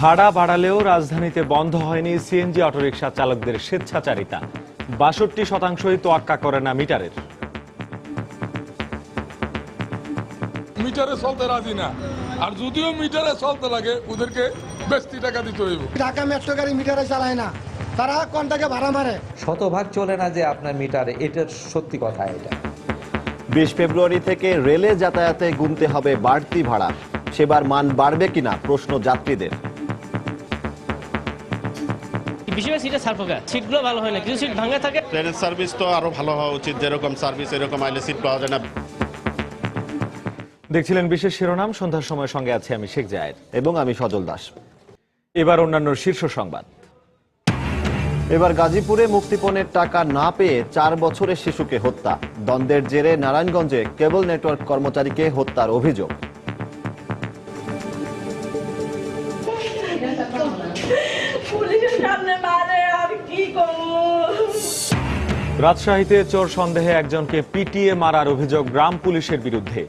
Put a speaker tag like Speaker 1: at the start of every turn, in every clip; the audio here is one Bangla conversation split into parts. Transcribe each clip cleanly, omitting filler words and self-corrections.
Speaker 1: ভাড়া বাড়ালেও রাজধানীতে বন্ধ হয়নি সিএনজি অটোরিকশা চালকদের স্বেচ্ছাচারিতা। ৬২%ই তোয়াক্কা করে না মিটারের।
Speaker 2: মিটারে চলতে রাজি না, আর যদিও মিটারে চলতে লাগে ওদেরকে বেশি টাকা দিতে হইব।
Speaker 3: ঢাকা মেট্রো গাড়ি মিটারে চালায় না, তারা কোনটাকে ভাড়া মারে।
Speaker 4: শতভাগ চলে না যে আপনার মিটারে, এটার সত্যি কথা। এটা
Speaker 5: ২০ ফেব্রুয়ারি থেকে রেলে যাতায়াতে গুনতে হবে বাড়তি ভাড়া। সেবার মান বাড়বে কিনা প্রশ্ন যাত্রীদের।
Speaker 6: বেশিরভাগ সিটে সার্ফোকা, সিটগুলো ভালো হয় না, কিছু সিট ভাঙা থাকে।
Speaker 7: ট্রেনের সার্ভিস তো আরো ভালো হওয়া উচিত, যেরকম সার্ভিস এরকম আইলে সিট পাওয়া যায় না।
Speaker 1: দেখছিলেন বিশেষ শিরোনাম। সন্ধ্যার সময় সঙ্গে আছে আমি শেখ জায়েদ
Speaker 5: এবং আমি সজল দাস।
Speaker 1: এবার অন্যান্য শীর্ষ সংবাদ।
Speaker 5: এবার গাজীপুরে মুক্তিপণের টাকা না পেয়ে ৪ বছরের শিশুকে হত্যা। দ্বন্দ্বের জেরে নারায়ণগঞ্জে কেবল নেটওয়ার্ক কর্মচারীকে হত্যার অভিযোগ।
Speaker 1: রাজশাহীতে চোর সন্দেহে একজনকে পিটিয়ে মারার অভিযোগ গ্রাম পুলিশের বিরুদ্ধে।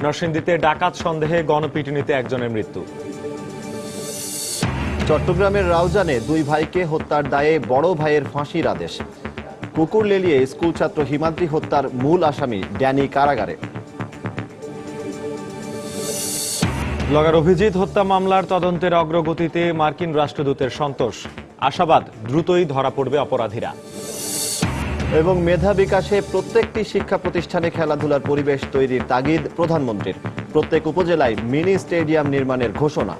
Speaker 1: নরসিংদীতে ডাকাত সন্দেহে গণপিটুনিতে একজনের মৃত্যু।
Speaker 5: চট্টগ্রামের রাউজানে ২ ভাইকে হত্যার দায়ে বড় ভাইয়ের ফাঁসির আদেশ। কুকুর লেলিয়ে স্কুল ছাত্র হিমাদ্রি হত্যার মূল আসামি ড্যানি কারাগারে।
Speaker 1: ব্লগার অভিজিৎ হত্যা মামলার তদন্তের অগ্রগতিতে মার্কিন রাষ্ট্রদূতের সন্তোষ। আশাবাদ দ্রুতই ধরা পড়বে অপরাধীরা।
Speaker 5: এবং মেধা বিকাশে প্রত্যেকটি শিক্ষা প্রতিষ্ঠানে খেলাধুলার পরিবেশ তৈরির তাগিদ প্রধানমন্ত্রীর। প্রত্যেক উপজেলায় মিনি স্টেডিয়াম নির্মাণের ঘোষণা।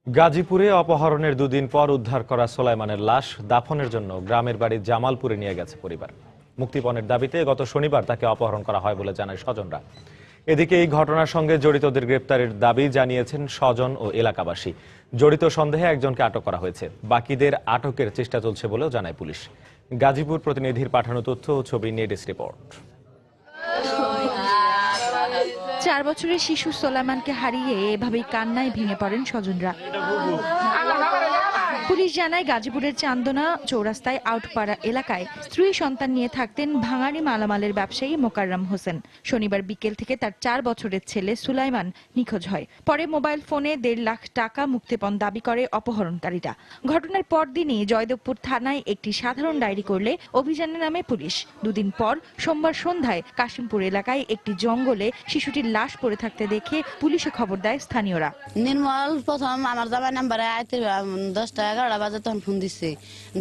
Speaker 1: গাজীপুরে অপহরণের ২ দিন পর উদ্ধার করা সোলাইমানের লাশ দাফনের জন্য গ্রামের বাড়ি জামালপুরে নিয়ে গেছে পরিবার। মুক্তিপণের দাবিতে গত শনিবার তাকে অপহরণ করা হয় বলে জানায় স্বজনরা। এদিকে এই ঘটনার সঙ্গে জড়িতদের গ্রেপ্তারের দাবি জানিয়েছেন স্বজন ও এলাকাবাসী। জড়িত সন্দেহে একজনকে আটক করা হয়েছে, বাকিদের আটকের চেষ্টা চলছে বলেও জানায় পুলিশ। গাজীপুর প্রতিনিধির পাঠানো তথ্য ও ছবি নিয়ে ডেস্ক রিপোর্ট।
Speaker 8: ৪ বছরের শিশু সোলাইমানকে হারিয়ে এভাবেই কান্নায় ভেঙে পড়েন স্বজনরা। পুলিশ জানায় গাজীপুরের চান্দনা চৌরাস্তায় আউটপাড়া এলাকায় স্ত্রী সন্তান নিয়ে থাকতেন ভাঙাড়ি মালামালের ব্যবসায়ী মোকাররম হোসেন। শনিবার বিকেল থেকে তার ৪ বছরের ছেলে সুলাইমান নিখোঁজ হয়। পরে মোবাইল ফোনে ১.৫ লাখ টাকা মুক্তিপণ দাবি করে অপহরণকারীরা। ঘটনার পরদিনই জয়দেবপুর থানায় একটি সাধারণ ডায়েরি করলে অভিযানে নামে পুলিশ। ২ দিন পর সোমবার সন্ধ্যায় কাশিমপুর এলাকায় একটি জঙ্গলে শিশুটির লাশ পড়ে থাকতে দেখে পুলিশে খবর দেয় স্থানীয়রা।
Speaker 9: নির্মল প্রথম আমার জামাই নাম্বারে আইতে 10টা-11টা বাজে তখন ফোন দিচ্ছে।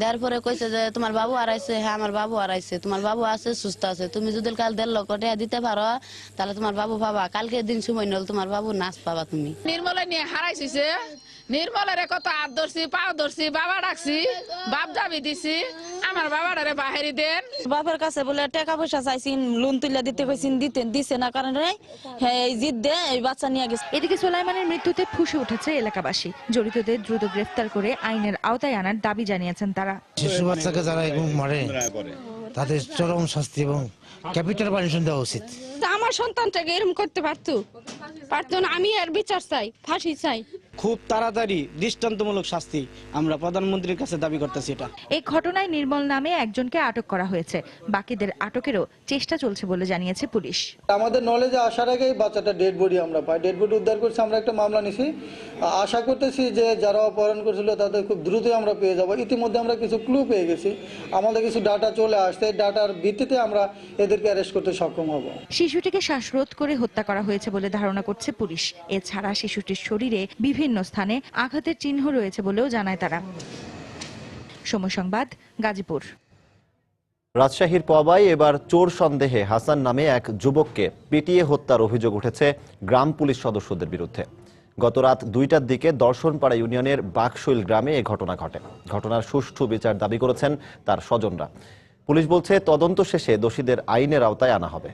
Speaker 9: দেওয়ার পরে কইছে যে তোমার বাবু হারাইছে। হ্যাঁ আমার বাবু হারাইছে, তোমার বাবু আছে, সুস্থ আছে, তুমি যদি কাল 1.5 লক্ষ টাকা দিতে পারো তাহলে তোমার বাবু পাবা, কালকে দিন সময় নল তোমার বাবু নাচ পাবা তুমি।
Speaker 10: নির্মলা নিয়ে হারাইছে, নির্মলের কত হাত ধরছি, পাও ধরছি, বাবা ডাকছি, বাপ দাবি দিছি, আমার বাবাটারে বাহিরি দেন।
Speaker 9: বাবার কাছে বলে টাকা পয়সা চাইছি, লোন তুলে দিতে কইছেন, দিছে না কারণে এই জিদ দে এই বাচ্চা নিয়ে গেছে।
Speaker 8: এদিকে সোলাইমানের মৃত্যুতে ফুঁসে উঠেছে এলাকাবাসী। জড়িতদের দ্রুত গ্রেফতার করে আইনের আওতায় আনার দাবি জানিয়েছেন তারা।
Speaker 3: শিশু বাচ্চাকে যারা এরকম মারে তাদের চরম শাস্তি এবং ক্যাপিটাল পানিশমেন্ট দেওয়া উচিত।
Speaker 10: আমার সন্তানটাকে এরকম করতে পারতো না। আমি এর বিচার চাই, ফাঁসি চাই।
Speaker 6: খুব তাড়াতাড়ি দৃষ্টান্তমূলক শাস্তি আমরা প্রধানমন্ত্রীর কাছে দাবি করতেছি। এটা
Speaker 8: এই ঘটনায় নির্মল নামে একজনকে আটক করা হয়েছে, বাকিদের আটকেরও চেষ্টা চলছে বলে জানিয়েছে পুলিশ।
Speaker 3: আমাদের নলেজে আসার আগেই বাচ্চাটা ডেড বডি আমরা পাই, ডেড বডি উদ্ধার করছি, আমরা একটা মামলা নিছি। আশা করতেছি যে যারা অপহরণ করছিল তাদের খুব দ্রুতই আমরা পেয়ে যাব। ইতিমধ্যে আমরা কিছু ক্লু পেয়ে গেছি, আমাদের কিছু ডাটা চলে আসছে, ডাটার ভিত্তিতে আমরা এদেরকে অ্যারেস্ট করতে সক্ষম হব।
Speaker 8: শিশুটিকে শ্বাসরোধ করে হত্যা করা হয়েছে বলে ধারণা করছে পুলিশ। এছাড়া শিশুটির শরীরে বিভিন্ন স্থানে আঘাতের চিহ্ন রয়েছে বলেও জানায় তারা। সময় সংবাদ, গাজীপুর।
Speaker 5: রাজশাহীর পবায় এবার চোর সন্দেহে হাসান নামে এক যুবককে পিটিয়ে হত্যার অভিযোগ উঠেছে গ্রাম পুলিশ সদস্যদের বিরুদ্ধে। গত রাত 2টার দিকে দর্শনপাড়া ইউনিয়নের বাকশৈল গ্রামে এ ঘটনা ঘটে। ঘটনার সুষ্ঠু বিচার দাবি করেছেন তার স্বজনরা। পুলিশ বলছে তদন্ত শেষে দোষীদের আইনের আওতায় আনা হবে।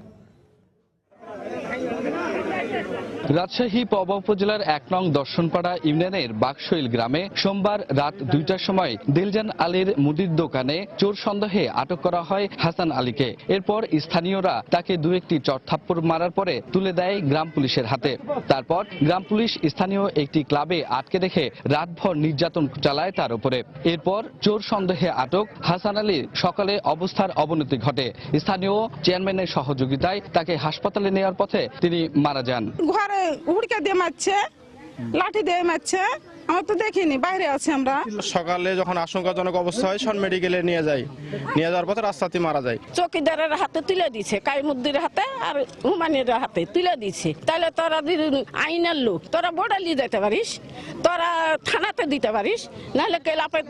Speaker 11: রাজশাহী পবা উপজেলার ১ নং দর্শনপাড়া ইউনিয়নের বাকশৈল গ্রামে সোমবার রাত ২টার সময় দিলজান আলীর মুদির দোকানে চোর সন্দেহে আটক করা হয় হাসান আলীকে। এরপর স্থানীয়রা তাকে দু একটি চড়থাপ্পড় মারার পরে তুলে দেয় গ্রাম পুলিশের হাতে। তারপর গ্রাম পুলিশ স্থানীয় একটি ক্লাবে আটকে রেখে রাতভর নির্যাতন চালায় তার উপরে। এরপর চোর সন্দেহে আটক হাসান আলীর সকালে অবস্থার অবনতি ঘটে। স্থানীয় চেয়ারম্যানের সহযোগিতায় তাকে হাসপাতালে নেওয়ার পথে তিনি মারা যান।
Speaker 10: ঘরে হুড়কা দিয়ে মারছে, লাঠি দিয়ে মারছে, আমরা তো দেখিনি, বাইরে আছি আমরা।
Speaker 7: সকালে যখন আশঙ্কাজনক অবস্থা হয় সব মেডিকেলে নিয়ে যাওয়ার পথে রাস্তাতে মারা যায়।
Speaker 10: চৌকিদারের হাতে তুলে দিছে, কাইমুদ্দির হাতে আর হুমানের হাতে তুলে দিছে। তাহলে তোরা আইনের লোক, তোরা বোর্ডালি দিতে পারিস, তোরা থানাতে দিতে পারিস, নাহলে কেলাপে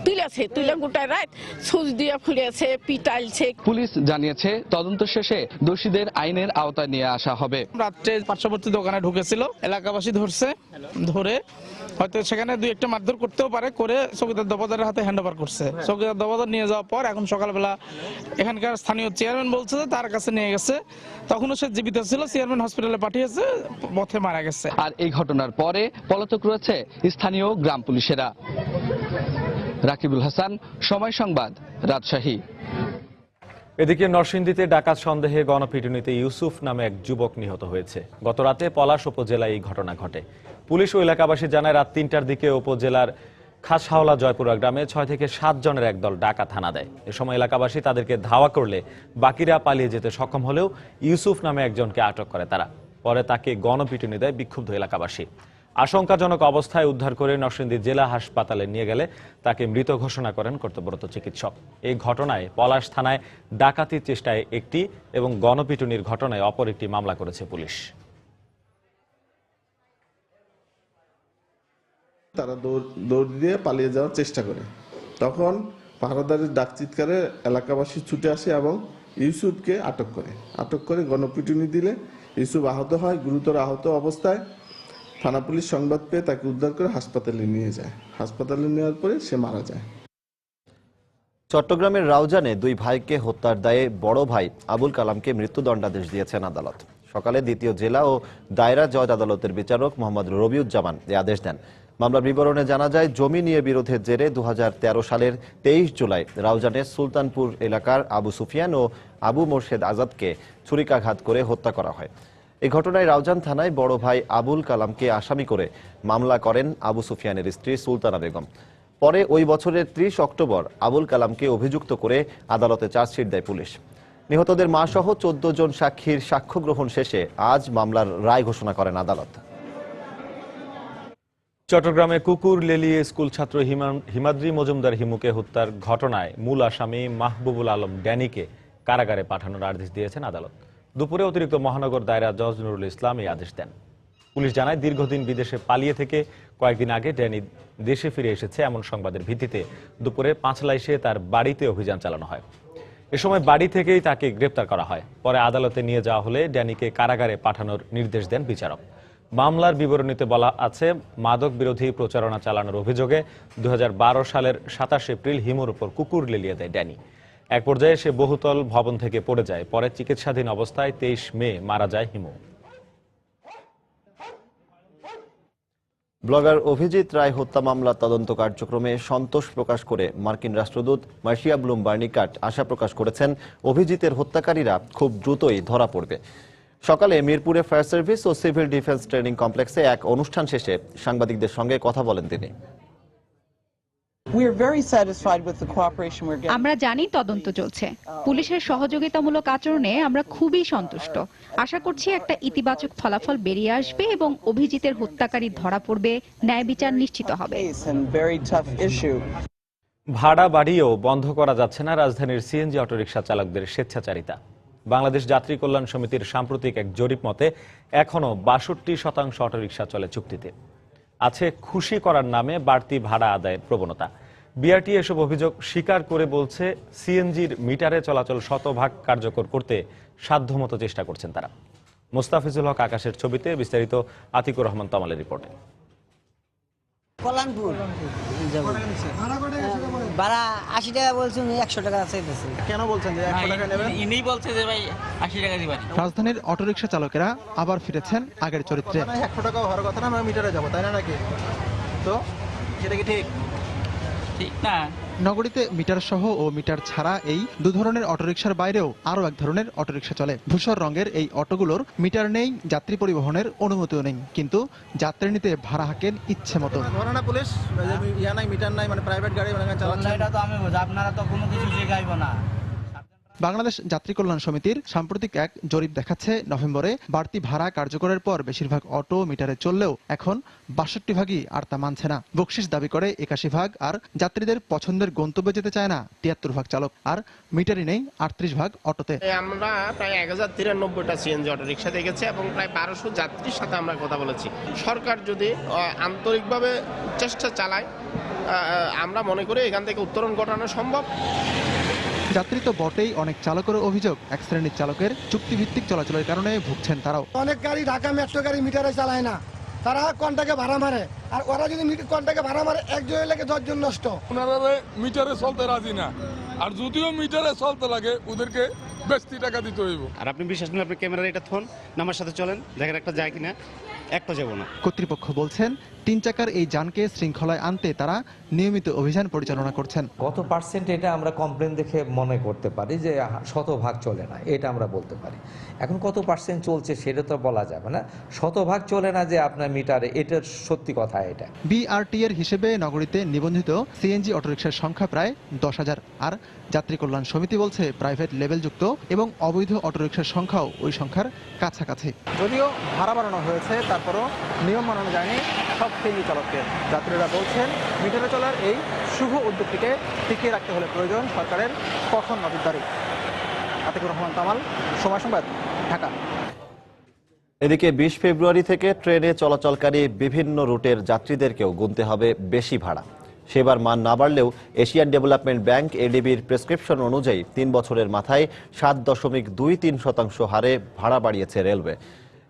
Speaker 10: তুলেছে, তুলে গোটায় রাত সুচ দিয়ে ফুলেছে, পিটাইছে।
Speaker 11: পুলিশ জানিয়েছে তদন্ত শেষে দোষীদের আইনের আওতায় নিয়ে আসা হবে।
Speaker 6: রাত্রে পার্শ্ববর্তী দোকানে ঢুকেছিল, এলাকাবাসী ধরে হয়তো সেখানে দুই একটা মারধর করতেও পারে, করে চৌকিদার দফাদারের হাতে হ্যান্ড ওভার করছে। চৌকিদার দফাদার নিয়ে যাওয়ার পর এখন সকালবেলা এখানকার স্থানীয় চেয়ারম্যান বলছে যে তার কাছে নিয়ে গেছে, তখনও সে জীবিত ছিল, চেয়ারম্যান হসপিটালে পাঠিয়েছে, পথে মারা গেছে।
Speaker 11: আর এই ঘটনার পরে পলাতক রয়েছে স্থানীয় গ্রাম পুলিশেরা। রাকিবুল হাসান, সময় সংবাদ, রাজশাহী।
Speaker 1: এদিকে নরসিংদীতে ডাকাত সন্দেহে গণপিটুনিতে ইউসুফ নামে এক যুবক নিহত হয়েছে। গতরাতে পলাশ উপজেলায় এই ঘটনা ঘটে। পুলিশ ও এলাকাবাসী জানায় রাত ৩টার দিকে উপজেলার খাসহাওলা জয়পুরা গ্রামে ৬ থেকে ৭ জনের একদল ডাকাত হানা দেয়। এ সময় এলাকাবাসী তাদেরকে ধাওয়া করলে বাকিরা পালিয়ে যেতে সক্ষম হলেও ইউসুফ নামে একজনকে আটক করে তারা। পরে তাকে গণপিটুনি দেয় বিক্ষুব্ধ এলাকাবাসী। আশঙ্কাজনক অবস্থায় উদ্ধার করে নরসিংদী জেলা হাসপাতালে নিয়ে গেলে তাকে মৃত ঘোষণা করেন কর্তব্যরত চিকিৎসক। এই ঘটনায় পলাশ থানায় ডাকাতির চেষ্টায় একটি এবং গণপিটুনির ঘটনায় অপর একটি মামলা করেছে পুলিশ।
Speaker 12: তারা দৌড় দিয়ে পালিয়ে যাওয়ার চেষ্টা করে, তখন পাহারাদারের ডাক চিৎকারে এলাকাবাসী ছুটে আসে এবং ইউসুফকে আটক করে গণপিটুনি দিলে ইউসুফ আহত হয়। গুরুতর আহত অবস্থায় থানা পুলিশ সংবাদ পেয়ে তাকে উদ্ধার করে হাসপাতালে নিয়ে যায়। হাসপাতালে নেওয়ার পরে সে মারা যায়।
Speaker 5: চট্টগ্রামের রাউজানে দুই ভাইকে হত্যার দায়ে বড় ভাই আবুল কালামকে মৃত্যুদণ্ডাদেশ দিয়েছেন আদালত। সকালে দ্বিতীয় জেলা ও দায়রা জজ আদালতের বিচারক মোহাম্মদ রবিউজ্জামান এই আদেশ দেন। মামলার বিবরণে জানা যায়, জমি নিয়ে বিরোধের জেরে 2013 সালের 23 জুলাই রাউজানের সুলতানপুর এলাকার আবু সুফিয়ান ও আবু মোর্শেদ আজাদকে ছুরিকাঘাত করে হত্যা করা হয়। এই ঘটনায় রাউজান থানায় বড় ভাই আবুল কালামকে আসামি করে মামলা করেন আবু সুফিয়ানের স্ত্রী সুলতানা বেগম। পরে ওই বছরের 30 অক্টোবর আবুল কালামকে অভিযুক্ত করে আদালতে চার্জশিট দেয় পুলিশ। নিহতদের মা সহ 14 জন সাক্ষীর সাক্ষ্য গ্রহণ শেষে আজ মামলার রায় ঘোষণা করেন আদালত।
Speaker 1: চট্টগ্রামে কুকুর লেলিয়ে স্কুল ছাত্র হিমাদ্রি মজুমদার হিমুকে হত্যার ঘটনায় মূল আসামি মাহবুবুল আলম ড্যানিকে কারাগারে পাঠানোর আদেশ দিয়েছেন আদালত। দুপুরে অতিরিক্ত মহানগর দায়রা জজ নুরুল ইসলাম এই আদেশ দেন। পুলিশ জানায়, দীর্ঘদিন বিদেশে পালিয়ে থেকে কয়েকদিন আগে ড্যানি দেশে ফিরে এসেছে এমন সংবাদের ভিত্তিতে দুপুরে পাঁচলাইশে তার বাড়িতে অভিযান চালানো হয়। এ সময় বাড়ি থেকেই তাকে গ্রেপ্তার করা হয়। পরে আদালতে নিয়ে যাওয়া হলে ড্যানিকে কারাগারে পাঠানোর নির্দেশ দেন বিচারক। মামলার বিবরণীতে বলা আছে, মাদক বিরোধী প্রচারণা চালানোর অভিযোগে 2012 সালের 27 এপ্রিল হিমুর উপর কুকুর লেলিয়ে দেয় ড্যানি। এক পর্যায়ে সে বহুতল ভবন থেকে পড়ে যায়। পরে চিকিৎসাধীন অবস্থায় 23 মে মারা যায় হিমু।
Speaker 5: ব্লগার অভিজিৎ রায় হত্যা মামলার তদন্ত কার্যক্রমে সন্তোষ প্রকাশ করে মার্কিন রাষ্ট্রদূত মার্শিয়া ব্লুম বার্নিকাট আশা প্রকাশ করেছেন, অভিজিতের হত্যাকারীরা খুব দ্রুতই ধরা পড়বে। সকালে মিরপুরে ফায়ার সার্ভিস ও সিভিল ডিফেন্স ট্রেনিং কমপ্লেক্সে এক অনুষ্ঠান শেষে সাংবাদিকদের সঙ্গে কথা বলেন তিনি।
Speaker 8: আমরা জানি তদন্ত চলছে। পুলিশের সহযোগিতামূলক আচরণে আমরা খুবই সন্তুষ্ট। আশা করছি একটা ইতিবাচক ফলাফল বেরিয়ে আসবে এবং অভিজিতের হত্যাকারী ধরা পড়বে, ন্যায় বিচার নিশ্চিত হবে।
Speaker 1: ভাড়া বাড়িয়েও বন্ধ করা যাচ্ছে না রাজধানীর সিএনজি অটোরিকশা চালকদের স্বেচ্ছাচারিতা। বাংলাদেশ যাত্রী কল্যাণ সমিতির সাম্প্রতিক এক জরিপ মতে এখনো 62% অটোরিকশা চলে চুক্তিতে। আছে খুশি করার নামে বাড়তি ভাড়া আদায়ের প্রবণতা। বিআরটি এসব অভিযোগ স্বীকার করে বলছে, সিএনজির মিটারে চলাচল শতভাগ কার্যকর করতে সাধ্যমতো চেষ্টা করছেন তারা। মোস্তাফিজুল হক আকাশের ছবিতে বিস্তারিত আতিকুর রহমান তমালের রিপোর্টে।
Speaker 13: ভাড়া 80 টাকা বলছেন, 100 টাকা চাইতেছে।
Speaker 14: কেন বলছেন যে 100 টাকা নেবেন?
Speaker 13: ইনি বলছে যে ভাই 80 টাকা দিবেন।
Speaker 14: রাজধানীর অটোরিকশা চালকেরা আবার ফিরেছেন আগের চরিত্রে। 100 টাকা হওয়ার কথা না, আমরা মিটারে যাব, তাই না নাকি? তো সেটা কি ঠিক?
Speaker 13: ঠিক না।
Speaker 14: নগরীতে মিটার সহ ও মিটার ছাড়া এই দু ধরনের অটোরিকশার বাইরেও আরও এক ধরনের অটোরিকশা চলে। ধূসর রঙের এই অটোগুলোর মিটার নেই, যাত্রী পরিবহনের অনুমতিও নেই, কিন্তু যাত্রী নিতে ভাড়া হাঁকেন ইচ্ছে মতো। ধরে না পুলিশ, ইয়া নাই, মিটার নাই, মানে প্রাইভেট গাড়ি চালাচ্ছে।
Speaker 13: এটা তো আমি বুঝি, আপনারা তো কোনো কিছু শেখাইবো না।
Speaker 14: বাংলাদেশ যাত্রী কল্যাণ সমিতির সাম্প্রতিক এক জরিপ দেখাচ্ছে, নভেম্বরে বাড়তি ভাড়া কার্যকরের পর বেশিরভাগ অটো মিটারে চললেও এখন 62 ভাগই আর তা মানছে না। বকশিস দাবি করে 81 ভাগ, আর যাত্রীদের পছন্দের গন্তব্যে যেতে চায় না 73 ভাগ চালক, আর মিটারই নেই 38 ভাগ অটোতে।
Speaker 7: আমরা প্রায় 1093টা সিএনজি অটো রিক্সা দেখেছি এবং প্রায় 1200 যাত্রীর সাথে আমরা কথা বলেছি। সরকার যদি আন্তরিকভাবে চেষ্টা চালায়, আমরা মনে করি এখান থেকে উত্তরণ ঘটানো সম্ভব।
Speaker 14: যাত্রী তো বটেই, অনেক চালকের অভিযোগ এক শ্রেণীর চালকের চুক্তিভিত্তিক চলাচলের কারণে ভুগছেন তারাও।
Speaker 15: অনেক গাড়ি ঢাকা মেট্রো গাড়ি মিটারে চালায় না, তারা কন্টাকে ভাড়া মারে, আর ওরা যদি কন্টাকে ভাড়া মারে, একজনের লাগে 10 জন নষ্ট।
Speaker 2: ওনারা মিটারে চলতে রাজি না, আর যদিও মিটারে চলতে লাগে ওদেরকে বেশি টাকা দিতে হইব।
Speaker 16: আর আপনি বিশ্বাস করলে আপনি ক্যামেরা এটা থন, আমার সাথে চলেন, দেখেন একটা যায় কিনা, একটা যাবো না।
Speaker 14: কর্তৃপক্ষ বলছেন, 3 চাকার এই যানকে শৃঙ্খলায় আনতে তারা নিয়মিত অভিযান পরিচালনা করছেন।
Speaker 4: কত পার্সেন্ট এটা আমরা কমপ্লেন দেখে মনে করতে পারি যে 100% চলে না, এটা আমরা বলতে পারি। এখন কত পার্সেন্ট চলছে সেটা তো বলা যাবে না। 100% চলে না যে আপনার মিটারে, এটার সত্যি কথা এটা।
Speaker 14: বিআরটি এর হিসেবে নগরীতে নিবন্ধিত সিএনজি অটোরিকশার সংখ্যা প্রায় 10,000, আর যাত্রী কল্যাণ সমিতি বলছে প্রাইভেট লেভেলযুক্ত এবং অবৈধ অটোরিকশার সংখ্যাও ওই সংখ্যার কাছাকাছি। যদিও ভাড়া বাড়ানো হয়েছে, তারপরও নিয়ম মানানো যায়নি সব সিএনজি চালকদের। যাত্রীরা বলছেন, মিটারে চলার এই শুভ উদ্যোগটিকে টিকিয়ে রাখতে হলে প্রয়োজন সরকারের কঠোর নজরদারি। আতিকুর রহমান তামাল, সময় সংবাদ, ঢাকা।
Speaker 5: এদিকে 20 ফেব্রুয়ারি থেকে ট্রেনে চলাচলকারী বিভিন্ন রুটের যাত্রীদেরকেও গুনতে হবে বেশি ভাড়া। সেবার মান না বাড়লেও এশিয়ান ডেভেলপমেন্ট ব্যাংক এডিবির প্রেসক্রিপশন অনুযায়ী 3 বছরের মাথায় 7.23% হারে ভাড়া বাড়িয়েছে রেলওয়ে।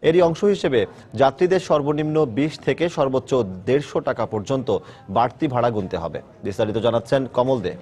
Speaker 5: এরই অংশ হিসেবে যাত্রীদের সর্বনিম্ন 20 থেকে সর্বোচ্চ 150 টাকা পর্যন্ত বাড়তি ভাড়া গুনতে হবে। বিস্তারিত জানাচ্ছেন কমল দে।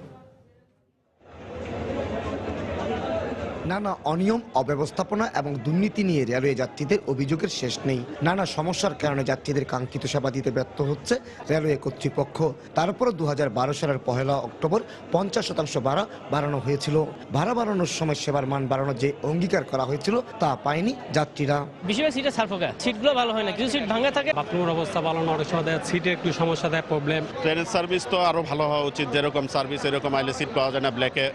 Speaker 17: নানা অনিয়ম, অব্যবস্থাপনা এবং দুর্নীতি নিয়ে রেলওয়ে যাত্রীদের অভিযোগের শেষ নেই। নানা সমস্যার কারণে যাত্রীদের কাঙ্ক্ষিত সেবা দিতে ব্যর্থ হচ্ছে রেলওয়ে কর্তৃপক্ষ। তারপর 2012 সালের 1 অক্টোবর 50% ভাড়া বাড়ানো হয়েছিল। ভাড়া বাড়ানোর সময় সেবার মান বাড়ানোর যে অঙ্গীকার করা হয়েছিল তা পায়নি যাত্রীরা।
Speaker 18: বেশিরভাগ সিটে সার্ফোকা, সিটগুলো ভালো হয় না, কিছু সিট ভাঙা থাকে, বাথরুমের অবস্থা ভালো না, অনেক সময় সিটে একটু সমস্যা দেয়, প্রবলেম।
Speaker 7: ট্রেনের সার্ভিস তো আরো ভালো হওয়া উচিত, যেরকম সার্ভিস এরকম আইলে সিট পাওয়া যায় না, ব্ল্যাকে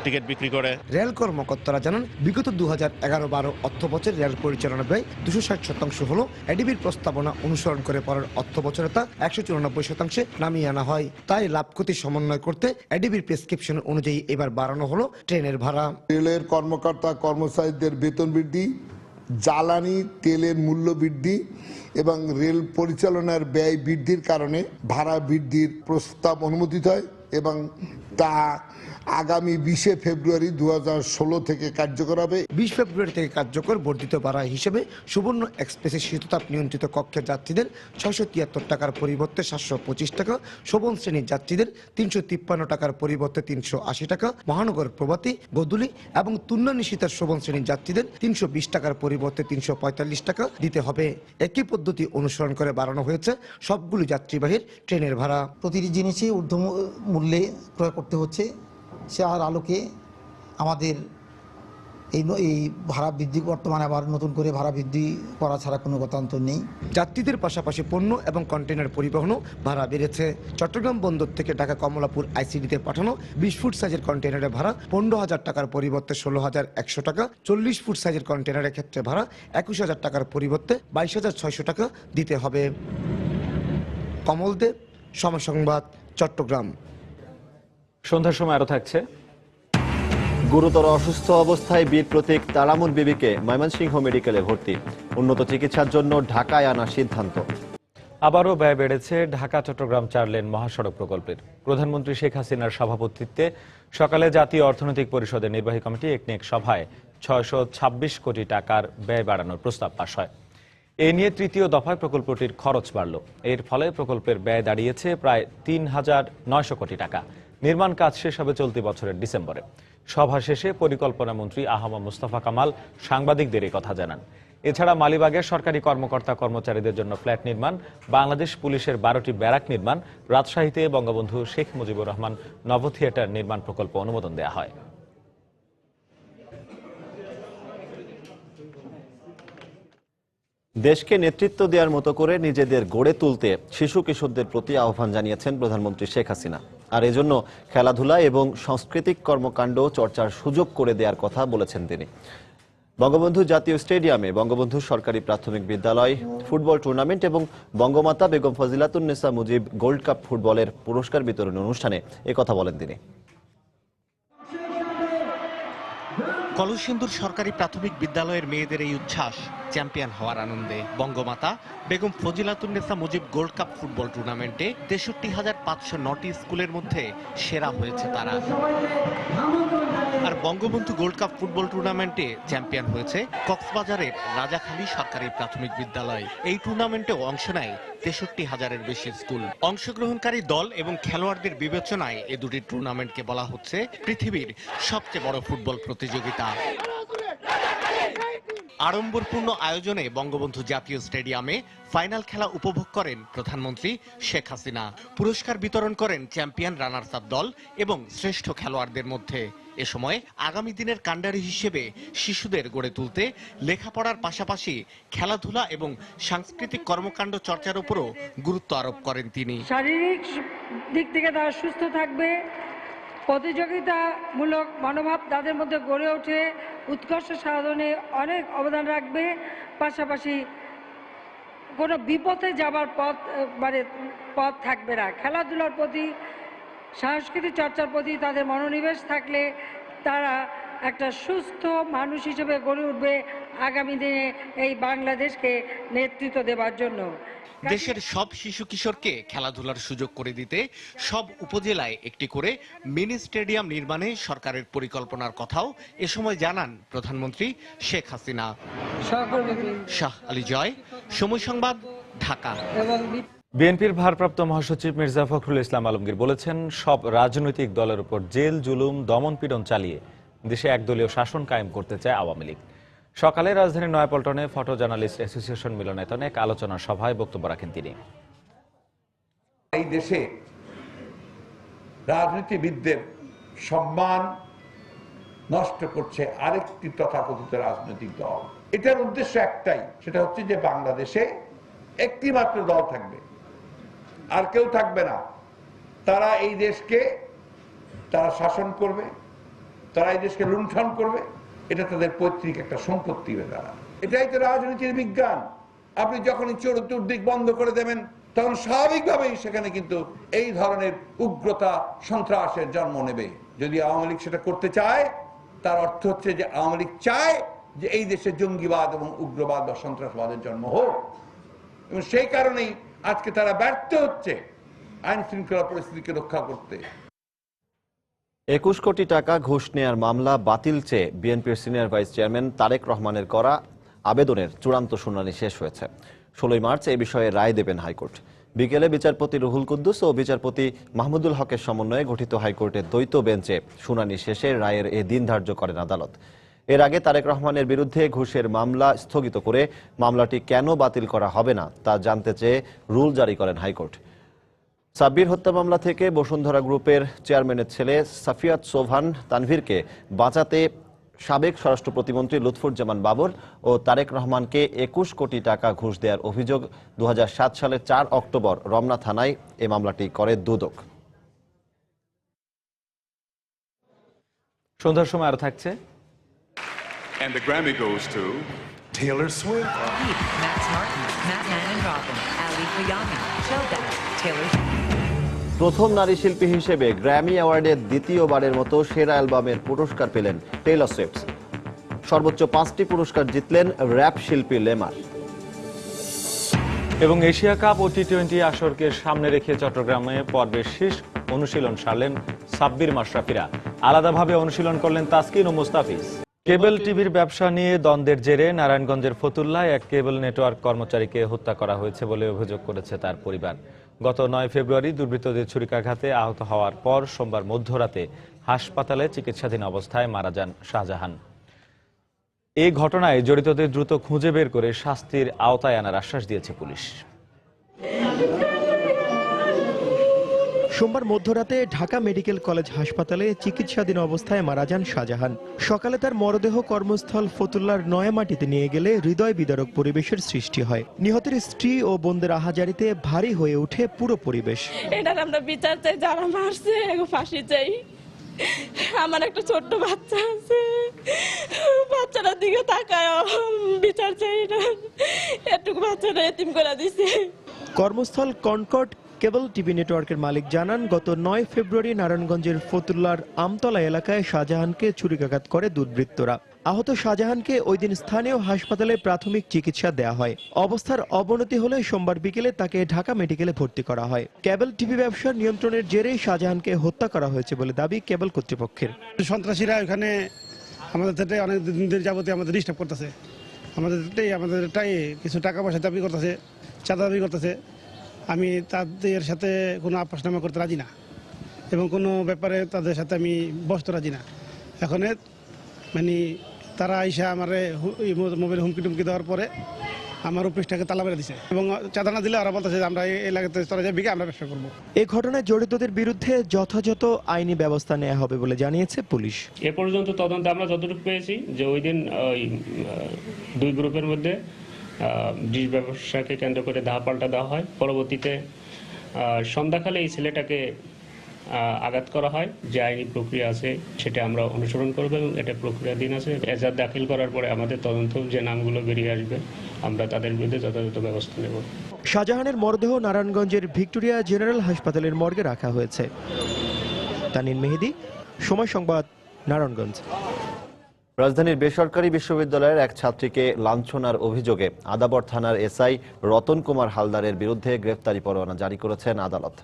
Speaker 7: টিকিট বিক্রি করে।
Speaker 17: রেল কর্মকর্তারা জানান, বিগত 2011-12 অর্থ বছর রেল পরিচালনা ব্যয় 260% হলো। এডিবির প্রস্তাবনা অনুসরণ করে পরের অর্থ বছরে তা 194% নামিয়ে আনা হয়। তাই লাভ ক্ষতি সমন্বয় করতে এডিবির প্রেসক্রিপশন অনুযায়ী এবার বাড়ানো হলো ট্রেনের ভাড়া।
Speaker 19: রেলের কর্মকর্তা কর্মচারীদের বেতন বৃদ্ধি, জ্বালানি তেলের মূল্য বৃদ্ধি এবং রেল পরিচালনার ব্যয় বৃদ্ধির কারণে ভাড়া বৃদ্ধির প্রস্তাব অনুমোদিত হয় এবং তা আগামী 20 ফেব্রুয়ারি 2016 থেকে কার্যকর হবে।
Speaker 17: 20 ফেব্রুয়ারি থেকে কার্যকর বর্ধিত ভাড়া হিসেবে সুবর্ণ এক্সপ্রেসের শীততাপ নিয়ন্ত্রিত কক্ষের যাত্রীদের 673 টাকার পরিবর্তে 725 টাকা, শোভন শ্রেণীর যাত্রীদের 353 টাকার পরিবর্তে 380 টাকা, মহানগর প্রভাতী, গোধূলি এবং তুল্যনিশীতার শোভন শ্রেণীর যাত্রীদের 320 টাকার পরিবর্তে 345 টাকা দিতে হবে। একই পদ্ধতি অনুসরণ করে বাড়ানো হয়েছে সবগুলি যাত্রীবাহী ট্রেনের ভাড়া।
Speaker 20: প্রতিটি জিনিসই ঊর্ধ্ব মূল্যে ক্রয় করতে হচ্ছে। সে আর আলোকে আমাদের এই ভাড়া বৃদ্ধি, বর্তমানে আবার নতুন করে ভাড়া বৃদ্ধি করা ছাড়া কোনো গতান্তর নেই।
Speaker 17: যাত্রীদের পাশাপাশি পণ্য এবং কন্টেনার পরিবহনও ভাড়া বেড়েছে। চট্টগ্রাম বন্দর থেকে ঢাকা কমলাপুর আইসিডিতে পাঠানো 20 ফুট সাইজের কন্টেনারের ভাড়া 15,000 টাকার পরিবর্তে 16,100 টাকা, 40 ফুট সাইজের কন্টেনারের ক্ষেত্রে ভাড়া 21,000 টাকার পরিবর্তে 22,600 টাকা দিতে হবে। কমল দেব, সময় সংবাদ, চট্টগ্রাম।
Speaker 1: সন্ধ্যার সময় আরো থাকছে।
Speaker 5: গুরুতর অসুস্থ অবস্থায় বীর প্রতীক তারামুল বিবিকে ময়মনসিংহ মেডিকেলে ভর্তি, উন্নত চিকিৎসার জন্য ঢাকায় আনার সিদ্ধান্ত।
Speaker 1: আবারও ব্যয় বেড়েছে ঢাকা চট্টগ্রাম 4 লেন মহাসড়ক প্রকল্পের। প্রধানমন্ত্রী শেখ হাসিনার সভাপতিত্বে সকালে জাতীয় অর্থনৈতিক পরিষদের নির্বাহী কমিটি একনেক সভায় 626 কোটি টাকার ব্যয় বাড়ানোর প্রস্তাব পাস হয়। এ নিয়ে তৃতীয় দফায় প্রকল্পটির খরচ বাড়ল। এর ফলে প্রকল্পের ব্যয় দাঁড়িয়েছে প্রায় 3,900 কোটি টাকা। নির্মাণ কাজ শেষ হবে চলতি বছরের ডিসেম্বরে। সভা শেষে পরিকল্পনা মন্ত্রী আহমদ মুস্তফা কামাল সাংবাদিকদের এই কথা জানান। এছাড়া মালিবাগে সরকারি কর্মকর্তা কর্মচারীদের জন্য ফ্ল্যাট নির্মাণ, বাংলাদেশ পুলিশের 12টি ব্যারাক নির্মাণ, রাজশাহীতে বঙ্গবন্ধু শেখ মুজিবুর রহমান নভ থিয়েটার নির্মাণ প্রকল্প অনুমোদন দেওয়া হয়।
Speaker 5: দেশকে নেতৃত্ব দেওয়ার মতো করে নিজেদের গড়ে তুলতে শিশু কিশোরদের প্রতি আহ্বান জানিয়েছেন প্রধানমন্ত্রী শেখ হাসিনা। আর এজন্য খেলাধুলা এবং সাংস্কৃতিক কর্মকাণ্ড চর্চার সুযোগ করে দেওয়ার কথা বলেছেন তিনি। বঙ্গবন্ধু জাতীয় স্টেডিয়ামে বঙ্গবন্ধু সরকারি প্রাথমিক বিদ্যালয় ফুটবল টুর্নামেন্ট এবং বঙ্গমাতা বেগম ফজিলাতুন্নেসা মুজিব গোল্ড কাপ ফুটবলের পুরস্কার বিতরণ অনুষ্ঠানে একথা বলেন তিনি।
Speaker 21: কলসিন্দুর সরকারি প্রাথমিক বিদ্যালয়ের মেয়েদের এই উচ্ছ্বাস চ্যাম্পিয়ন হওয়ার আনন্দে। Bangamata Begum Fazilatunnesa Mujib gold cup football টুর্নামেন্টে 63,509টি স্কুলের মধ্যে সেরা হয়েছে তারা। আর বঙ্গবন্ধু গোল্ড কাপ ফুটবল টুর্নামেন্টে চ্যাম্পিয়ন হয়েছে কক্সবাজারের রাজাখালী সরকারি প্রাথমিক বিদ্যালয়। এই টুর্নামেন্টেও অংশ নেয় 63,000-এর বেশি স্কুল। অংশগ্রহণকারী দল এবং খেলোয়াড়দের বিবেচনায় এ দুটি টুর্নামেন্টকে বলা হচ্ছে পৃথিবীর সবচেয়ে বড় ফুটবল প্রতিযোগিতা। আড়ম্বরপূর্ণ আয়োজনে বঙ্গবন্ধু জাতীয় স্টেডিয়ামে ফাইনাল খেলা উপভোগ করেন প্রধানমন্ত্রী শেখ হাসিনা। পুরস্কার বিতরণ করেন চ্যাম্পিয়ন রানার্স আপ দল এবং শ্রেষ্ঠ খেলোয়াড়দের মধ্যে। এ সময় আগামী দিনের কাণ্ডারি হিসেবে শিশুদের গড়ে তুলতে লেখাপড়ার পাশাপাশি খেলাধুলা এবং সাংস্কৃতিক কর্মকাণ্ড চর্চার উপরও গুরুত্ব আরোপ করেন তিনি।
Speaker 22: শারীরিক দিক থেকে তারা সুস্থ থাকবে, প্রতিযোগিতামূলক মনোভাব তাদের মধ্যে গড়ে ওঠে, উৎকর্ষ সাধনে অনেক অবদান রাখবে। পাশাপাশি কোনো বিপথে যাবার পথ থাকবে না। খেলাধুলার প্রতি, সাংস্কৃতিক চর্চার প্রতি তাদের মনোনিবেশ থাকলে তারা একটা সুস্থ মানুষ হিসেবে গড়ে উঠবে আগামী দিনে এই বাংলাদেশকে নেতৃত্ব দেওয়ার জন্য।
Speaker 21: দেশের সব শিশু কিশোরকে খেলাধুলার সুযোগ করে দিতে সব উপজেলায় একটি করে মিনি স্টেডিয়াম নির্মাণে সরকারের পরিকল্পনার কথাও এ সময় জানান প্রধানমন্ত্রী শেখ হাসিনা। শাহ আলী জয়, সময় সংবাদ, ঢাকা।
Speaker 1: বিএনপির ভারপ্রাপ্ত মহাসচিব মির্জা ফখরুল ইসলাম আলমগীর বলেছেন, সব রাজনৈতিক দলের উপর জেল জুলুম দমনপীড়ন চালিয়ে দেশে একদলীয় শাসন কায়েম করতে চায় আওয়ামী লীগ। সকালে রাজধানীর নয়াপল্টনে ফটো জার্নালিস্ট অ্যাসোসিয়েশন মিলনায়তনে এক আলোচনা সভায় বক্তব্য রাখেন তিনি।
Speaker 23: এই দেশে রাজনীতিবিদদের সম্মান নষ্ট করছে আরেকটি তথাকথিত রাজনৈতিক দল। এটার উদ্দেশ্য একটাই, সেটা হচ্ছে যে বাংলাদেশে একটি মাত্র দল থাকবে, আর কেউ থাকবে না। তারা এই দেশকে শাসন করবে, তারা এই দেশকে লুণ্ঠন করবে। এটা তাদের পৈতৃক একটা সম্পত্তি হয়ে দাঁড়ায়। এটাই তো রাজনীতির বিজ্ঞান। আপনি যখনই চতুর্দিক বন্ধ করে দেবেন তখন স্বাভাবিকভাবেই সেখানে কিন্তু এই ধরনের উগ্রতা সন্ত্রাসের জন্ম নেবে। যদি আওয়ামী লীগ সেটা করতে চায়, তার অর্থ হচ্ছে যে আওয়ামী লীগ চায় যে এই দেশে জঙ্গিবাদ এবং উগ্রবাদ বা সন্ত্রাসবাদের জন্ম হোক, এবং সেই কারণেই আজকে তারা ব্যর্থ হচ্ছে আইন শৃঙ্খলা পরিস্থিতিকে রক্ষা করতে।
Speaker 5: 21 কোটি টাকা ঘুষ নেয়ার মামলা বাতিল চেয়ে বিএনপির সিনিয়র ভাইস চেয়ারম্যান তারেক রহমানের করা আবেদনের চূড়ান্ত শুনানি শেষ হয়েছে। 16 মার্চ এই বিষয়ে রায় দেবেন হাইকোর্ট। বিকেলে বিচারপতি রুহুল কুদ্দুস ও বিচারপতি মাহমুদুল হকের সমন্বয়ে গঠিত হাইকোর্টের দ্বৈত বেঞ্চে শুনানি শেষে রায়ের এ দিন ধার্য করেন আদালত। এর আগে তারেক রহমানের বিরুদ্ধে ঘুষের মামলা স্থগিত করে মামলাটি কেন বাতিল করা হবে না তা জানতে চেয়ে রুল জারি করেন হাইকোর্ট। সাব্বির হত্যা মামলা থেকে বসুন্ধরা গ্রুপের চেয়ারম্যানের ছেলে সাফিয়াত সোভান তানভীরকে বাঁচাতে সাবেক স্বরাষ্ট্র প্রতিমন্ত্রী লুৎফুজ্জামান বাবর ও তারেক রহমানকে 21 কোটি টাকা ঘুষ দেওয়ার অভিযোগ 2007 সালের 4 অক্টোবর রমনা থানায় এই মামলাটি করে দুদক।
Speaker 1: সন্ধ্যার সময় আরো থাকছে।
Speaker 24: And the Grammy goes to Taylor Swift.
Speaker 25: Max Martin, Matt Hannon and Robin, Ali Kayami, Showdown, Taylor.
Speaker 5: প্রথম নারী শিল্পী হিসেবে গ্র্যামি অ্যাওয়ার্ডের দ্বিতীয়বারের মতো সেরা অ্যালবামের পুরস্কার পেলেন টেইলর সুইফট। সর্বোচ্চ 5টি পুরস্কার জিতলেন র‍্যাপ শিল্পী লেমার।
Speaker 1: এবং এশিয়া কাপ ও টি-20 আসরকে সামনে রেখে চট্টগ্রামে পর্বের শেষ অনুশীলন সারলেন সাব্বির মাশরাফিরা। আলাদাভাবে অনুশীলন করলেন তাসকিন ও মুস্তাফিজ। কেবল টিভির ব্যবসা নিয়ে দ্বন্দ্বের জেরে নারায়ণগঞ্জের ফতুল্লায় এক কেবল নেটওয়ার্ক কর্মচারীকে হত্যা করা হয়েছে বলে অভিযোগ করেছে তার পরিবার। গত 9 ফেব্রুয়ারি দুর্বৃত্তদের ছুরিকাঘাতে আহত হওয়ার পর সোমবার মধ্যরাতে হাসপাতালে চিকিৎসাধীন অবস্থায় মারা যান শাহজাহান। এই ঘটনায় জড়িতদের দ্রুত খুঁজে বের করে শাস্তির আওতায় আনার আশ্বাস দিয়েছে পুলিশ।
Speaker 3: সোমবার মধ্যরাতে ঢাকা মেডিকেল কলেজ হাসপাতালে চিকিৎসাধীন অবস্থায় মারা যান শাহজাহান। সকালে তার মরদেহ কর্মস্থল ফতুল্লার নয়ামাটিতে নিয়ে গেলে হৃদয় বিদারক পরিবেশের সৃষ্টি হয়। নিহতের স্ত্রী ও বোনদের আহাজারিতে ভারী হয়ে ওঠে পুরো পরিবেশ।
Speaker 6: এটার আমরা বিচার চাই, যারা মারছে ফাঁসি চাই। আমার একটা ছোট্ট বাচ্চা আছে, বাচ্চাটার দিকে তাকায় বিচার চাই। এটুকু বাচ্চাটা এতিম করে দিছে।
Speaker 3: কর্মস্থল কনকর্ড কেবল টিভি নেটওয়ার্কের মালিক জানান, গত 9 ফেব্রুয়ারি নারায়ণগঞ্জের ফতুল্লার আমতলা এলাকায় শাহজাহানকে ছুরিকাঘাত করে দুর্বৃত্তরা। আহত শাহজাহানকে ওই দিন স্থানীয় হাসপাতালে প্রাথমিক চিকিৎসা দেওয়া হয়। অবস্থার অবনতি হলে সোমবার বিকেলে তাকে ঢাকা মেডিকেলে ভর্তি করা হয়। কেবল টিভি ব্যবসার নিয়ন্ত্রণের জেরেই শাহজাহানকে হত্যা করা হয়েছে বলে দাবি কেবল কর্তৃপক্ষের।
Speaker 16: সন্ত্রাসীরা ওখানে আমাদের অনেক দিন ধরে যাবতীয় আমাদের ডিস্টার্ব করতেছে, আমাদেরটাই কিছু টাকা পয়সা দাবি করতেছে, চাঁদা দাবি করতেছে। আমি তাদের সাথে কোনো আপোষনামা করতে রাজি না এবং কোনো ব্যাপারে তাদের সাথে আমি বসতে রাজি না। এখন মানে তারা আইসা আমার মোবাইল হুমকি টুমকি দেওয়ার পরে আমার অফিসটাকে তালা মেরে দিছে এবং চাঁদা না দিলে ওরা বলতেছে যে আমরা এই এলাকাতে চলে যাই, বিকে আমরা ব্যবসা করবো।
Speaker 3: এই ঘটনায় জড়িতদের বিরুদ্ধে যথাযথ আইনি ব্যবস্থা নেওয়া হবে বলে জানিয়েছে পুলিশ।
Speaker 18: এ পর্যন্ত তদন্তে আমরা যতটুকু পেয়েছি যে ওই দিন দুই গ্রুপের মধ্যে ডিশ ব্যবসাকে কেন্দ্র করে পাল্টা দেওয়া হয়। পরবর্তীতে সন্ধ্যাকালে এই ছেলেটাকে আঘাত করা হয়। যে আইনি প্রক্রিয়া আছে সেটা আমরা অনুসরণ করব এবং এটা প্রক্রিয়াধীন আছে। এজাহার দাখিল করার পরে আমাদের তদন্ত যে নামগুলো বেরিয়ে আসবে আমরা তাদের বিরুদ্ধে যথাযথ ব্যবস্থা নেব।
Speaker 3: শাহজাহানের মরদেহ নারায়ণগঞ্জের ভিক্টোরিয়া জেনারেল হাসপাতালের মর্গে রাখা হয়েছে। তানিন মেহেদি, সময় সংবাদ, নারায়ণগঞ্জ।
Speaker 5: রাজধানীর বেসরকারি বিশ্ববিদ্যালয়ের এক ছাত্রীকে লাঞ্ছনার অভিযোগে আদাবর থানার এসআই রতন কুমার হালদারের বিরুদ্ধে গ্রেফতারি পরোয়ানা জারি করেছেন আদালত।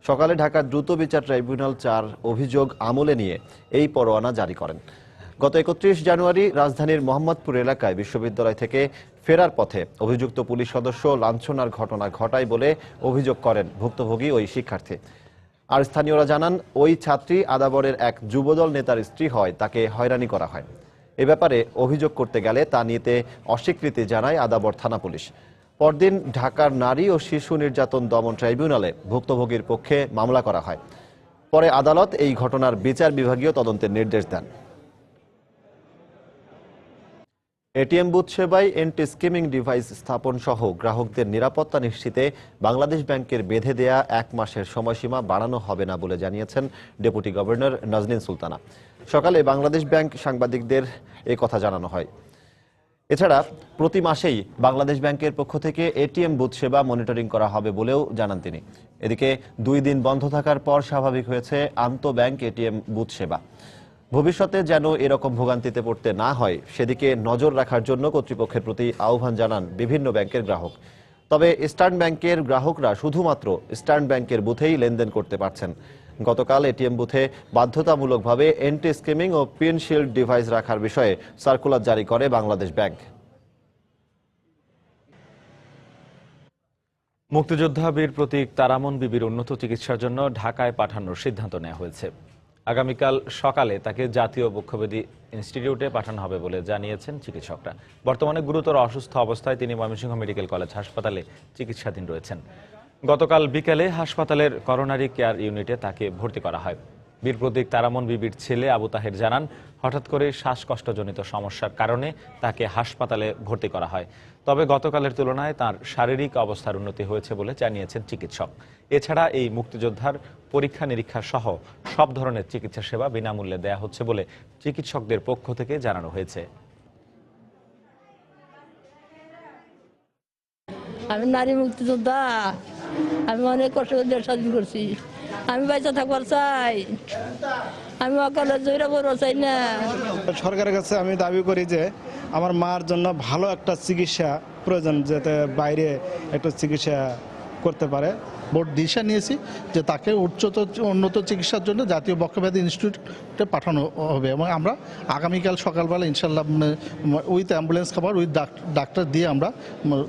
Speaker 5: সকালে ঢাকা দ্রুত বিচার ট্রাইব্যুনাল 4 অভিযোগ আমলে নিয়ে এই পরোয়ানা জারি করেন। গত 31 জানুয়ারি রাজধানীর মোহাম্মদপুর এলাকায় বিশ্ববিদ্যালয় থেকে ফেরার পথে অভিযুক্ত পুলিশ সদস্য লাঞ্ছনার ঘটনা ঘটায় বলে অভিযোগ করেন ভুক্তভোগী ওই শিক্ষার্থী। আর স্থানীয়রা জানান, ওই ছাত্রী আদাবরের এক যুবদল নেতার স্ত্রী হয়, তাকে হয়রানি করা হয়। এ ব্যাপারে অভিযোগ করতে গেলে তা নিতে অস্বীকৃতি জানায় আদাবর থানা পুলিশ। পরদিন ঢাকার নারী ও শিশু নির্যাতন দমন ট্রাইব্যুনালে ভুক্তভোগীর পক্ষে মামলা করা হয়। পরে আদালত এই ঘটনার বিচার বিভাগীয় তদন্তের নির্দেশ দেন। এটিএম বুথ সেবায় এন্টি স্কিমিং ডিভাইস স্থাপন সহ গ্রাহকদের নিরাপত্তা নিশ্চিতে বাংলাদেশ ব্যাংকের বেঁধে দেয়া 1 মাসের সময়সীমা বাড়ানো হবে না বলে জানিয়েছেন ডেপুটি গভর্নর নাজনীন সুলতানা। সকালে বাংলাদেশ ব্যাংক সাংবাদিকদের এই কথা জানানো হয়। এছাড়া প্রতি মাসেই বাংলাদেশ ব্যাংকের পক্ষ থেকে এটিএম বুথ সেবা মনিটরিং করা হবে বলেও জানান তিনি। এদিকে 2 দিন বন্ধ থাকার পর স্বাভাবিক হয়েছে আন্তঃব্যাংক এটিএম বুথ সেবা। ভবিষ্যতে যেন এরকম ভোগান্তিতে পড়তে না হয় সেদিকে নজর রাখার জন্য কর্তৃপক্ষের প্রতি আহ্বান জানান বিভিন্ন ব্যাংকের গ্রাহক। তবে ইস্টার্ন ব্যাংকের গ্রাহকরা শুধুমাত্র ইস্টার্ন ব্যাংকের বুথেই লেনদেন করতে পারছেন। গতকাল এটিএম বুথে বাধ্যতামূলকভাবে এন্টি স্কিমিং ও পিন শিল্ড ডিভাইস রাখার বিষয়ে সার্কুলার জারি করে বাংলাদেশ ব্যাংক।
Speaker 1: মুক্তিযোদ্ধা বীর প্রতীক তারামন বিবির উন্নত চিকিৎসার জন্য ঢাকায় পাঠানোর সিদ্ধান্ত নেওয়া হয়েছে। আগামীকাল সকালে তাকে জাতীয় বক্ষব্যাধি ইনস্টিটিউটে পাঠানো হবে বলে জানিয়েছেন চিকিৎসকরা। বর্তমানে গুরুতর অসুস্থ অবস্থায় তিনি ময়মনসিংহ মেডিকেল কলেজ হাসপাতালে চিকিৎসাধীন রয়েছেন। গতকাল বিকেলে হাসপাতালের করোনারি কেয়ার ইউনিটে তাকে ভর্তি করা হয়। বীর প্রতীক তারামন বিবির ছেলে আবু তাহের জানান, হঠাৎ করে শ্বাসকষ্টজনিত সমস্যার কারণে তাকে হাসপাতালে ভর্তি করা হয়। তবে গতকালের তুলনায় তার শারীরিক অবস্থার উন্নতি হয়েছে বলে জানিয়েছেন চিকিৎসক। এছাড়া এই মুক্তিযোদ্ধার পরীক্ষা নিরীক্ষা সহ সব ধরনের চিকিৎসা সেবা বিনামূল্যে দেয়া হচ্ছে বলে চিকিৎসকদের পক্ষ থেকে জানানো হয়েছে।
Speaker 6: আমি নারী মুক্তিযোদ্ধা, আমি অনেক কষ্ট করে দেশ স্বাধীন করছি। আমি বাইচা থাকবার চাই, আমি অকালে জয়রা বড় চাই না।
Speaker 16: সরকারের কাছে আমি দাবি করি যে আমার মার জন্য ভালো একটা চিকিৎসা প্রয়োজন, যাতে বাইরে একটা চিকিৎসা করতে পারে।
Speaker 9: বোর্ড ডিসিশন নিয়েছি যে তাকে উন্নত চিকিৎসার জন্য জাতীয় বক্ষব্যাধি ইনস্টিটিউটে পাঠানো হবে এবং আমরা আগামীকাল সকালবেলা ইনশাল্লাহ উইথ অ্যাম্বুলেন্স খাবার উইথ ডাক্তার দিয়ে আমরা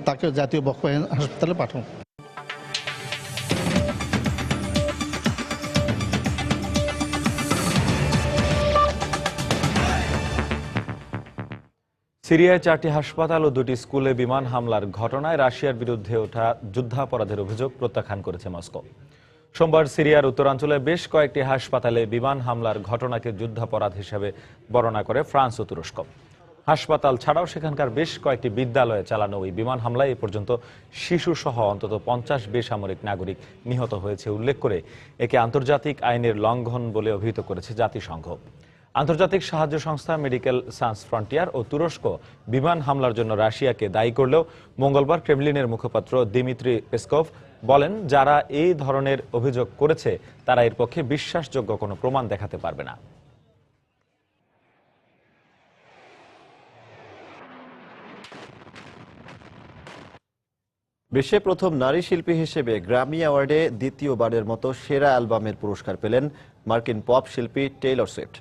Speaker 9: তাকে জাতীয় বক্ষব্যাধি হাসপাতালে পাঠাবো।
Speaker 1: সিরিয়ায় 4টি হাসপাতাল ও 2টি স্কুলে বিমান হামলার ঘটনায় রাশিয়ার বিরুদ্ধে ওঠা যুদ্ধাপরাধের অভিযোগ প্রত্যাখ্যান করেছে মস্কো। সোমবার সিরিয়ার উত্তরাঞ্চলে বেশ কয়েকটি হাসপাতালে বিমান হামলার ঘটনাকে যুদ্ধাপরাধ হিসেবে বর্ণনা করে ফ্রান্স ও তুরস্ক। হাসপাতাল ছাড়াও সেখানকার বেশ কয়েকটি বিদ্যালয়ে চালানো ওই বিমান হামলায় এ পর্যন্ত শিশুসহ অন্তত 50 বেসামরিক নাগরিক নিহত হয়েছে উল্লেখ করে একে আন্তর্জাতিক আইনের লঙ্ঘন বলে অভিহিত করেছে জাতিসংঘ। আন্তর্জাতিক সাহায্য সংস্থা মেডিকেল সায়েন্স ফ্রন্টিয়ার ও তুরস্ক বিমান হামলার জন্য রাশিয়াকে দায়ী করলেও মঙ্গলবার ক্রেমলিনের মুখপাত্র দিমিত্রি পেসকভ বলেন, যারা এই ধরনের অভিযোগ করেছে তারা এর পক্ষে বিশ্বাসযোগ্য কোনো প্রমাণ দেখাতে পারবে না।
Speaker 5: বিশ্বে প্রথম নারী শিল্পী হিসেবে গ্র্যামি অ্যাওয়ার্ডে দ্বিতীয়বারের মতো সেরা অ্যালবামের পুরস্কার পেলেন মার্কিন পপ শিল্পী টেইলর সুইফট।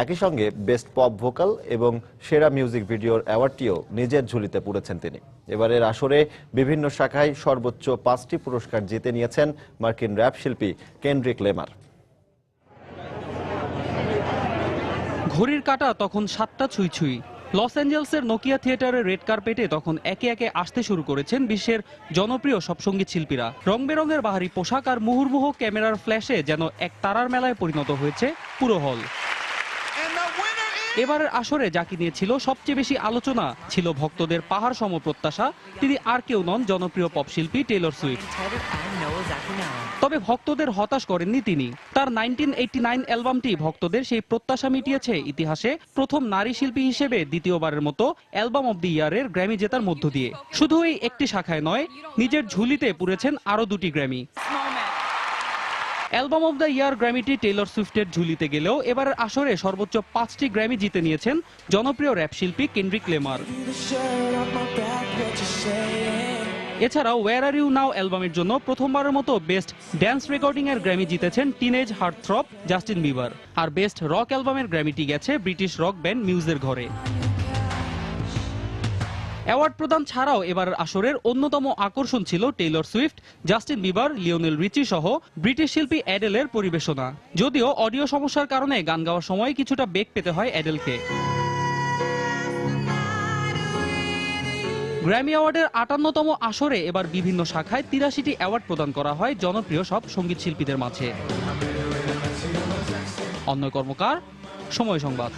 Speaker 5: একই সঙ্গে বেস্ট পপ ভোকাল এবং সেরা মিউজিক ভিডিওর অ্যাওয়ার্ডটিও নিজের ঝুলিতে পুরেছেন তিনি। এবারের আসরে বিভিন্ন শাখায় সর্বোচ্চ 5টি পুরস্কার জিতে নিয়েছেন মার্কিন র্যাপ শিল্পী কেন্ড্রিক লেমার।
Speaker 8: ঘড়ির কাঁটা তখন 7টা ছুঁই ছুঁই। লস অ্যাঞ্জেলসের নোকিয়া থিয়েটারের রেড কার্পেটে তখন একে একে আসতে শুরু করেছেন বিশ্বের জনপ্রিয় সব সঙ্গীত শিল্পীরা। রং বেরঙের বাহারি পোশাক আর মুহুর্মুহ ক্যামেরার ফ্ল্যাশে যেন এক তারার মেলায় পরিণত হয়েছে পুরো হল। এবারের আসরে যাকে নিয়ে ছিল সবচেয়ে বেশি আলোচনা, ছিল ভক্তদের পাহাড় সম প্রত্যাশা, তিনি আর কেউ নন জনপ্রিয় পপ শিল্পী টেইলর সুইফট। তবে ভক্তদের হতাশ করেননি তিনি। তার 1989 অ্যালবামটি ভক্তদের সেই প্রত্যাশা মিটিয়েছে ইতিহাসে প্রথম নারী শিল্পী হিসেবে দ্বিতীয়বারের মতো অ্যালবাম অব দি ইয়ারের গ্র্যামি জেতার মধ্য দিয়ে। শুধু এই একটি শাখায় নয়, নিজের ঝুলিতে পুরেছেন আরও 2টি Grammy. Album of the year গ্র্যামিটি টেইলর সুইফটের ঝুলিতে গেলেও এবারের আসরে সর্বোচ্চ 5টি গ্র্যামি জিতে নিয়েছেন জনপ্রিয় র্যাপ শিল্পী কেন্ড্রিক লেমার। এছাড়াও ওয়্যার আর ইউ নাও অ্যালবামের জন্য প্রথমবারের মতো বেস্ট ড্যান্স রেকর্ডিং এর গ্র্যামি জিতেছেন টিনেজ হার্টথ্রব জাস্টিন বিবার। আর বেস্ট রক অ্যালবামের গ্র্যামিটি গেছে ব্রিটিশ রক ব্যান্ড মিউজের ঘরে। অ্যাওয়ার্ড প্রদান ছাড়াও এবারের আসরের অন্যতম আকর্ষণ ছিল Taylor Swift, Justin Bieber, Lionel Richie সহ ব্রিটিশ শিল্পী অ্যাডেলের পরিবেশনা। যদিও অডিও সমস্যার কারণে গান গাওয়ার সময় কিছুটা বেগ পেতে হয় অ্যাডেলকে। গ্র্যামি অ্যাওয়ার্ডের 58তম আসরে এবার বিভিন্ন শাখায় 83টি অ্যাওয়ার্ড প্রদান করা হয় জনপ্রিয় সব সঙ্গীত শিল্পীদের মাঝে। অন্যয় কর্মকার, সময় সংবাদ।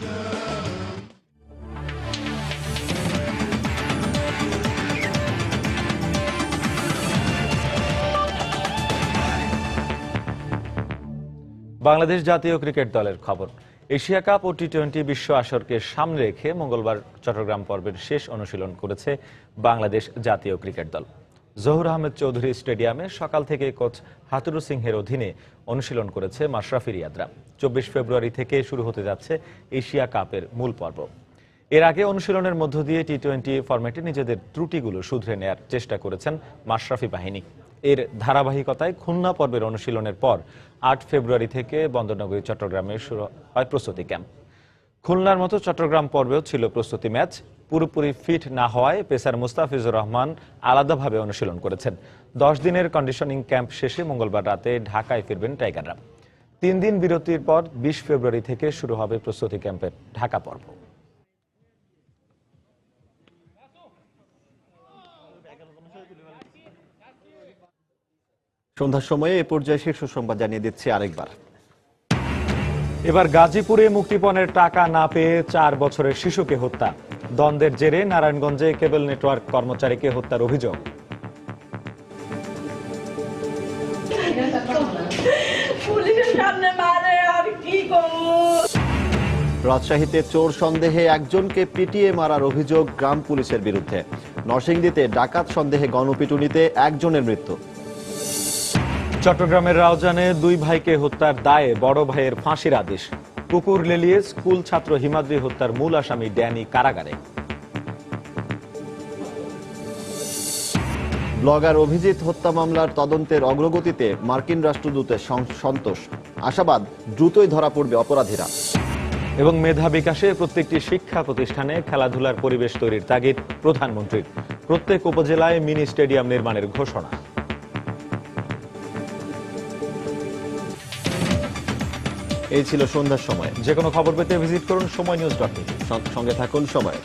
Speaker 1: বাংলাদেশ জাতীয় ক্রিকেট দলের খবর। এশিয়া কাপ ও টি-20 বিশ্ব আসরকে সামনে রেখে মঙ্গলবার চট্টগ্রাম পর্বের শেষ অনুশীলন করেছে বাংলাদেশ জাতীয় ক্রিকেট দল। জহুর আহমেদ চৌধুরী স্টেডিয়ামে সকাল থেকে কোচ হাতুরু সিংহের অধীনে অনুশীলন করেছে মাশরাফি রিয়াদরা। 24 ফেব্রুয়ারি থেকে শুরু হতে যাচ্ছে এশিয়া কাপের মূল পর্ব। এর আগে অনুশীলনের মধ্য দিয়ে টি-20 ফরম্যাটে নিজেদের ত্রুটিগুলো শুধরে নেয়ার চেষ্টা করেছেন মাশরাফি বাহিনী। এর ধারাবাহিকতায় খুলনা পর্বের অনুশীলনের পর 8 ফেব্রুয়ারি থেকে বন্দরনগরী চট্টগ্রামে শুরু হয় প্রস্তুতি ক্যাম্প। খুলনার মতো চট্টগ্রাম পর্বেও ছিল প্রস্তুতি ম্যাচ। পুরোপুরি ফিট না হওয়ায় পেসার মুস্তাফিজুর রহমান আলাদাভাবে অনুশীলন করেছেন। 10 দিনের কন্ডিশনিং ক্যাম্প শেষে মঙ্গলবার রাতে ঢাকায় ফিরবেন টাইগাররা। 3 দিন বিরতির পর 20 ফেব্রুয়ারি থেকে শুরু হবে প্রস্তুতি ক্যাম্পের ঢাকা পর্ব।
Speaker 5: সন্ধ্যার সময়ে এ পর্যায়ে শীর্ষ সংবাদ জানিয়ে দিচ্ছি আরেকবার।
Speaker 1: এবার গাজীপুরে মুক্তিপণের টাকা না পেয়ে 4 বছরের শিশুকে হত্যা। দ্বন্দ্বের জেরে নারায়ণগঞ্জে কেবল নেটওয়ার্ক কর্মচারীকে হত্যার অভিযোগ।
Speaker 5: রাজশাহীতে চোর সন্দেহে একজনকে পিটিয়ে মারার অভিযোগ গ্রাম পুলিশের বিরুদ্ধে। নরসিংদীতে ডাকাত সন্দেহে গণপিটুনিতে একজনের মৃত্যু।
Speaker 1: চট্টগ্রামের রাউজানে 2 ভাইকে হত্যার দায়ে বড় ভাইয়ের ফাঁসির আদেশ। কুকুর লেলিয়ে স্কুল ছাত্র হিমাদ্রি হত্যার মূল আসামি ড্যানি কারাগারে।
Speaker 5: ব্লগার অভিজিৎ হত্যা মামলার তদন্তের অগ্রগতিতে মার্কিন রাষ্ট্রদূতের সন্তোষ। আশাবাদ দ্রুতই ধরা পড়বে অপরাধীরা।
Speaker 1: এবং মেধা বিকাশে প্রত্যেকটি শিক্ষা প্রতিষ্ঠানে খেলাধুলার পরিবেশ তৈরির তাগিদ প্রধানমন্ত্রীর। প্রত্যেক উপজেলায় মিনি স্টেডিয়াম নির্মাণের ঘোষণা।
Speaker 5: এই ছিল সন্ধ্যার সময়।
Speaker 1: যে কোনো খবর পেতে ভিজিট করুন সময়নিউজ.tv।
Speaker 5: সঙ্গে থাকুন সময়।